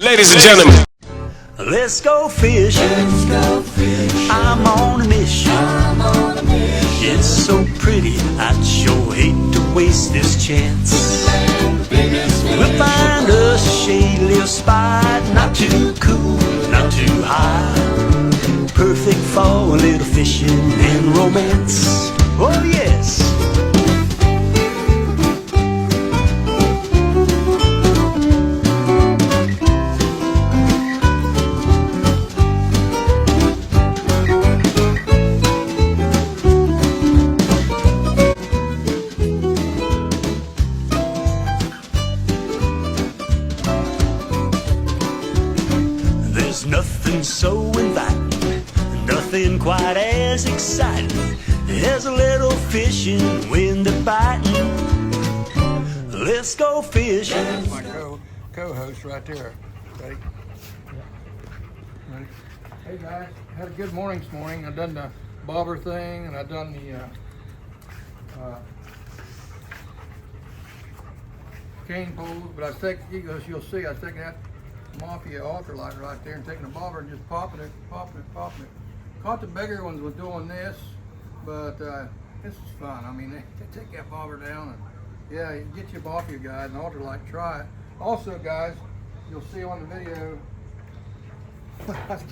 Ladies and gentlemen, let's go fishing. I'm on a mission. It's so pretty, I'd sure hate to waste this chance. We'll find us a shady little spot, not too cool, not too high. Perfect for a little fishing and romance. Oh yes. There's nothing so inviting, nothing quite as exciting as a little fishing when they're biting. Let's go fishing. That's my co-host right there. Ready? Ready? Hey guys, had a good morning this morning. I done the bobber thing and I done the cane poles, but I was taking, as you'll see, I was taking that Mafia ultralight right there and taking the bobber and just popping it. Caught the bigger ones with doing this, but this is fun. I mean, they take that bobber down and yeah, you get your Mafia guys and ultralight, try it. Also guys, you'll see on the video, I was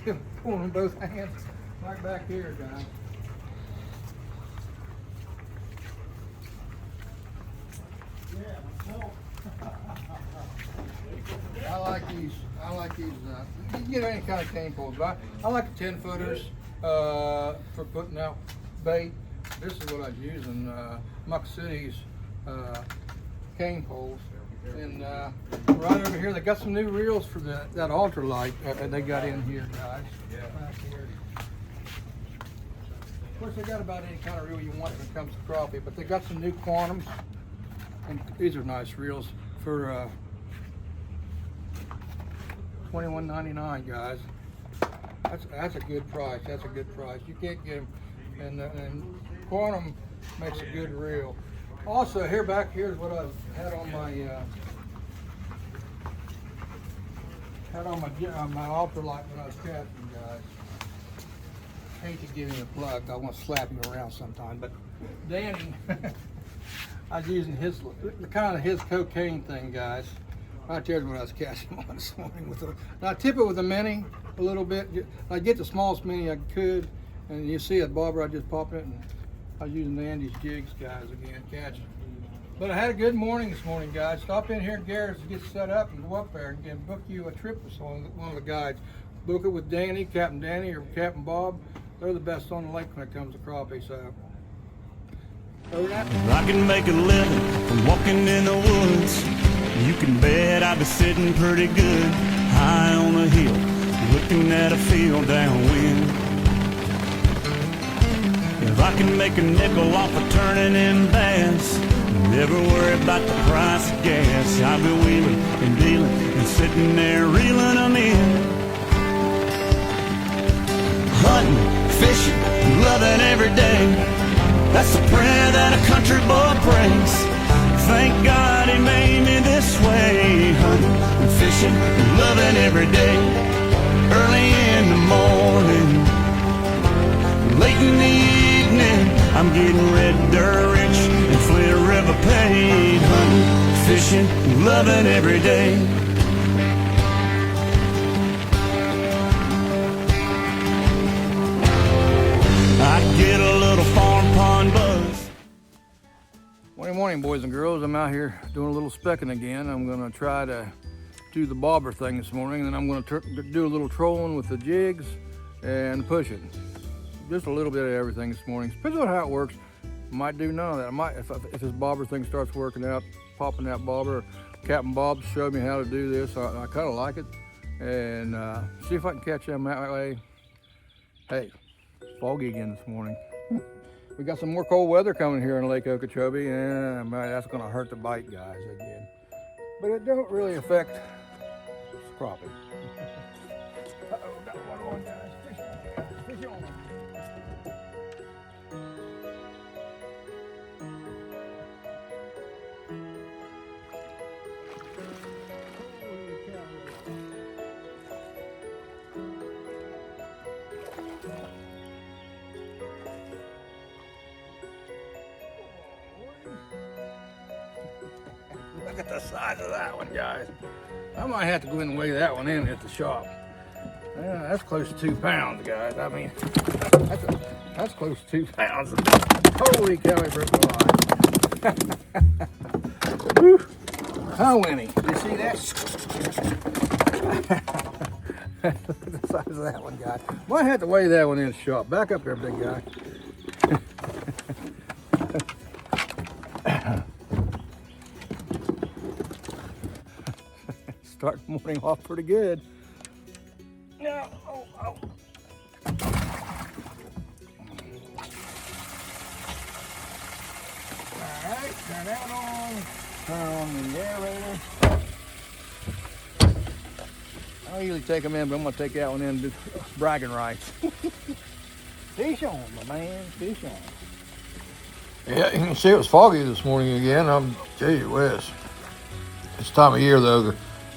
pulling in both hands, right back here guys. I like these, you can get any kind of cane poles, but I like the 10 footers for putting out bait. This is what I was using, Muck City's cane poles. And right over here, they got some new reels for that ultralight they got in here, guys. Back here. Of course, they got about any kind of reel you want when it comes to crappie, but they got some new quantums. And these are nice reels for $21.99, guys. That's a good price. That's a good price. You can't get them, and quantum makes a good reel. Also, here back here is what I had on my my ultralight when I was casting, guys. Hate to give him a plug. I want to slap him around sometime, but Danny, I was using his kind of his cocaine thing, guys. Right there's what I was casting on this morning with. Now I tip it with a mini a little bit. I get the smallest mini I could, and you see a bobber. I just pop it, and I was using Andy's jigs, guys, again catching. But I had a good morning this morning, guys. Stop in here at Garrett's to get set up and go up there and book you a trip with one of the guides. Book it with Danny, Captain Danny, or Captain Bob. They're the best on the lake when it comes to crappie. So. I can make a living from walking in the woods. You can bet I'd be sitting pretty good high on a hill, looking at a field downwind. If I can make a nickel off of turning in bass, never worry about the price of gas. I'll be wheeling and dealing and sitting there reeling them in. Hunting, fishing, loving every day. That's the prayer that a country boy prays. Thank God he made me this way. Hunting and fishing and loving every day. Early in the morning, late in the evening, I'm getting red dirt rich and Flint River paid. Hunting, fishing, loving every day. I get a little farm pond buzz. Morning, boys and girls. I'm out here doing a little specking again. I'm going to try to do the bobber thing this morning, and then I'm going to do a little trolling with the jigs and pushing. Just a little bit of everything this morning. Depends on how it works. Might do none of that. I might, if this bobber thing starts working out, popping that bobber. Captain Bob showed me how to do this. I kind of like it, and see if I can catch them that way. Hey, it's foggy again this morning. We got some more cold weather coming here in Lake Okeechobee, and man, that's going to hurt the bite, guys, again. But it don't really affect crappie. Uh-oh, got one on, guys. Fish on. Look at the size of that one, guys. I might have to go in and weigh that one in at the shop. Yeah, that's close to 2 pounds, guys. I mean, that's close to 2 pounds. Holy cow, it broke my line. Whew. Oh, Winnie, you see that? Look at the size of that one, guys. Might have to weigh that one in the shop. Back up there, big guy. Start the morning off pretty good. No, oh. Alright, turn that on. Turn on the aerator. I usually take them in, but I'm going to take that one in and do bragging rights. Fish on, my man, fish on. Yeah, you can see it was foggy this morning again. I'm gee whiz. This time of year, though,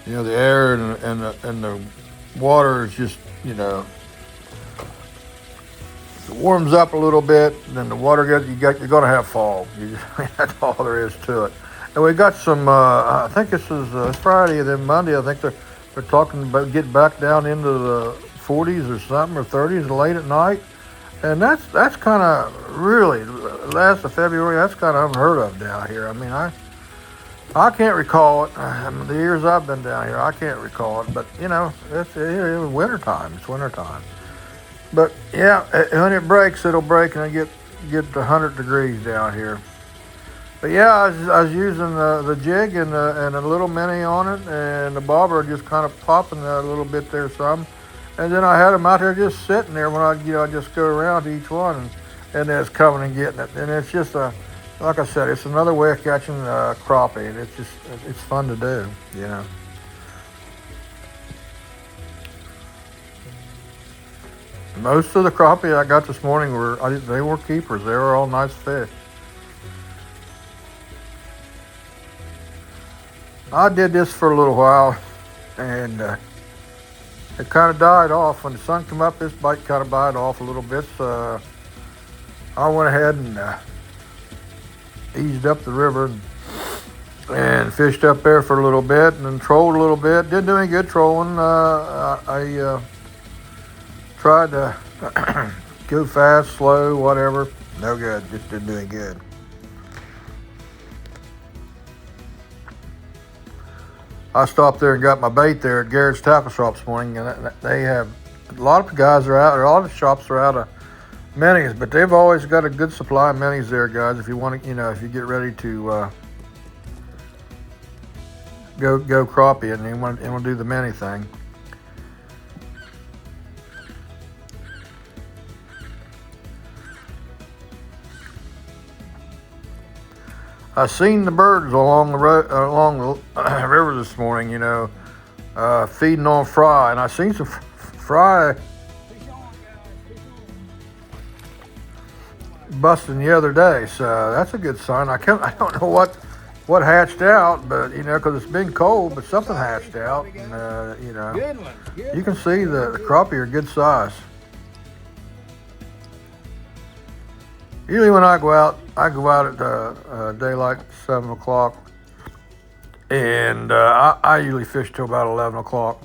the air and the water is just, it warms up a little bit, and then the water you're going to have fog. That's all there is to it. And we got some. I think this is Friday, and then Monday. I think they're talking about getting back down into the 40s or something, or 30s late at night. And that's kind of really last of February. That's kind of unheard of down here. I mean, I can't recall it. The years I've been down here, I can't recall it. But it's wintertime. It's wintertime. But yeah, when it breaks, it'll break, and I get to 100 degrees down here. But yeah, I was using the jig and a little mini on it, and the bobber just kind of popping a little bit there some. And then I had them out there just sitting there when I just go around to each one, and then it's coming and getting it. And it's just like I said, it's another way of catching crappie, and it's fun to do, Most of the crappie I got this morning they were keepers. They were all nice fish. I did this for a little while, and it kind of died off. When the sun came up, this bite kind of died off a little bit. So I went ahead and eased up the river and fished up there for a little bit, and then trolled a little bit. Didn't do any good trolling. I tried to go fast, slow, whatever. No good. Just didn't do any good. I stopped there and got my bait there at Garrett's Tackle Shop this morning, and they have a lot of guys are out. A lot of shops are out of minis, but they've always got a good supply of minis there, guys. If you want to, if you get ready to go crappie and you want to do the mini thing. I seen the birds along the road, along the river this morning, feeding on fry, and I seen some fry busting the other day, so that's a good sign. I don't know what hatched out, but because it's been cold, but something hatched out, and you can see the crappie are good size. Usually when I go out at daylight, 7 o'clock, and I usually fish till about 11 o'clock,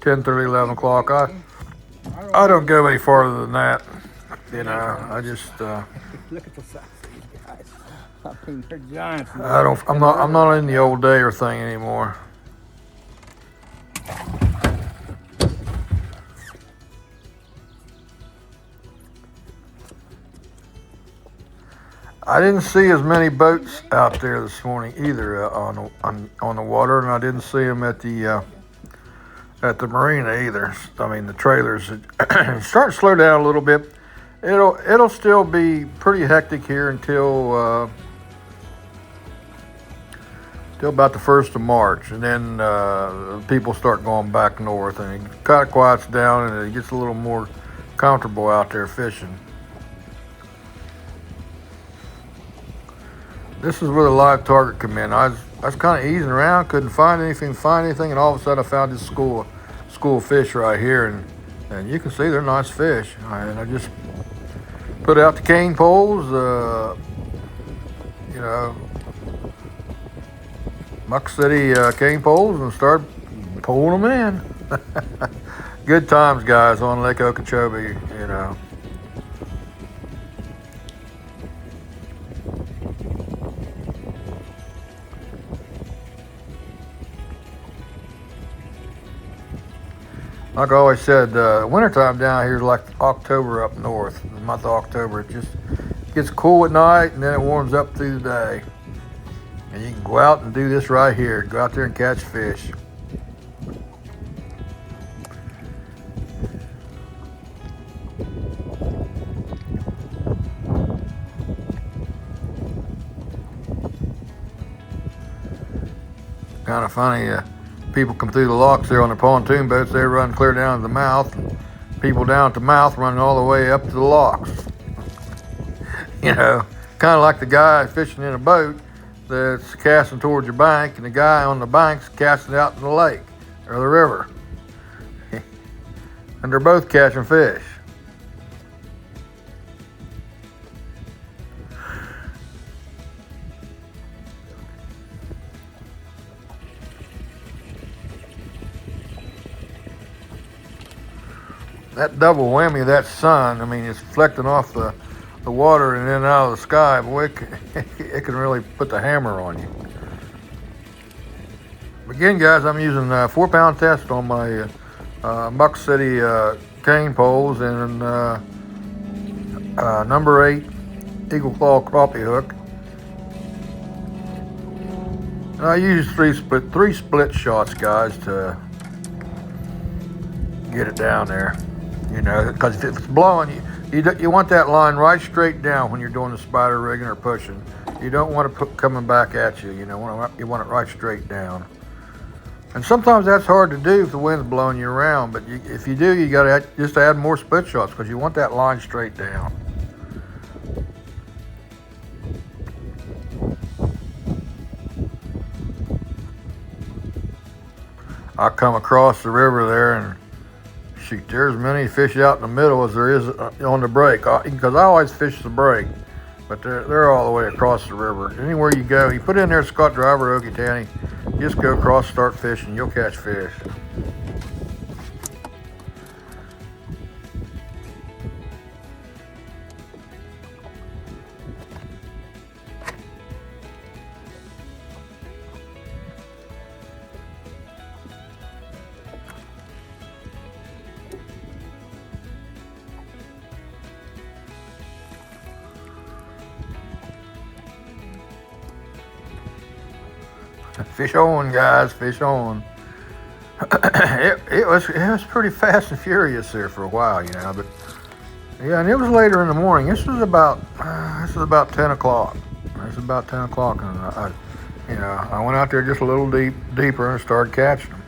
10:30, 11 o'clock. I don't go any farther than that. I just look at the size of these guys. I mean, they're giants. I'm not in the old day or thing anymore. I didn't see as many boats out there this morning either on the water, and I didn't see them at the marina either. I mean, the trailers starting to slow down a little bit. It'll still be pretty hectic here until about the 1st of March, and then people start going back north, and it kind of quiets down, and it gets a little more comfortable out there fishing. This is where the live target come in. I was kind of easing around, couldn't find anything, and all of a sudden I found this school of fish right here, and you can see they're nice fish. And I just put out the cane poles, Muck City cane poles and start pulling them in. Good times, guys, on Lake Okeechobee, you know. Like I always said, wintertime down here is like October up north. The month of October, it just gets cool at night and then it warms up through the day. And you can go out and do this right here. Go out there and catch fish. Kind of funny, people come through the locks there on their pontoon boats. They run clear down to the mouth. People down at the mouth running all the way up to the locks. You know, kind of like the guy fishing in a boat that's casting towards your bank, and the guy on the bank's casting out in the lake or the river. And they're both catching fish. That double whammy of that sun, I mean, it's reflecting off the water and then out of the sky. Boy, it can really put the hammer on you. Again, guys, I'm using a 4-pound test on my Muck City cane poles and number 8 Eagle Claw crappie hook. And I use three split shots, guys, to get it down there. You know, because if it's blowing, you want that line right straight down when you're doing the spider rigging or pushing. You don't want it coming back at you. You know, you want it right straight down. And sometimes that's hard to do if the wind's blowing you around. But if you do, you got to just add more split shots because you want that line straight down. I come across the river there and shoot, there's as many fish out in the middle as there is on the break, because I always fish the break, but they're all the way across the river. Anywhere you go, you put in there Scott Driver, Okeechobee, just go across, start fishing, you'll catch fish. Fish on, guys, fish on. it was pretty fast and furious there for a while, you know. But yeah, and it was later in the morning. This was about 10 o'clock. It's about 10 o'clock, and I went out there just a little deeper and started catching them.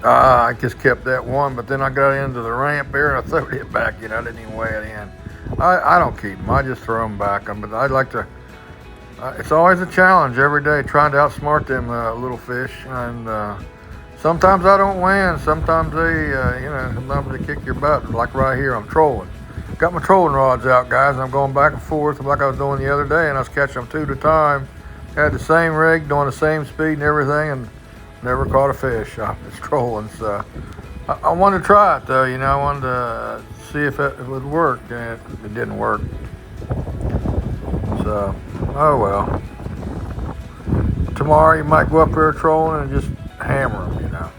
I just kept that one, but then I got into the ramp there and I threw it back. You know, I didn't even weigh it in. I don't keep them. I just throw them back. But I like to. It's always a challenge every day trying to outsmart them little fish. And sometimes I don't win. Sometimes sometimes they kick your butt. Like right here, I'm trolling. Got my trolling rods out, guys. And I'm going back and forth like I was doing the other day, and I was catching them 2 at a time. Had the same rig, doing the same speed and everything, and never caught a fish. I was trolling, so I wanted to try it though. You know, I wanted to see if it would work, and it didn't work. So, oh well. Tomorrow you might go up there trolling and just hammer them, you know.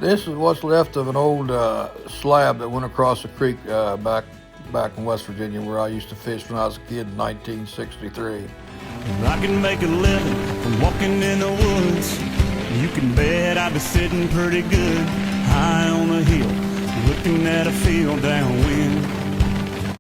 This is what's left of an old slab that went across the creek back in West Virginia, where I used to fish when I was a kid in 1963. I can make a living from walking in the woods. You can bet I'd be sitting pretty good high on a hill, looking at a field downwind.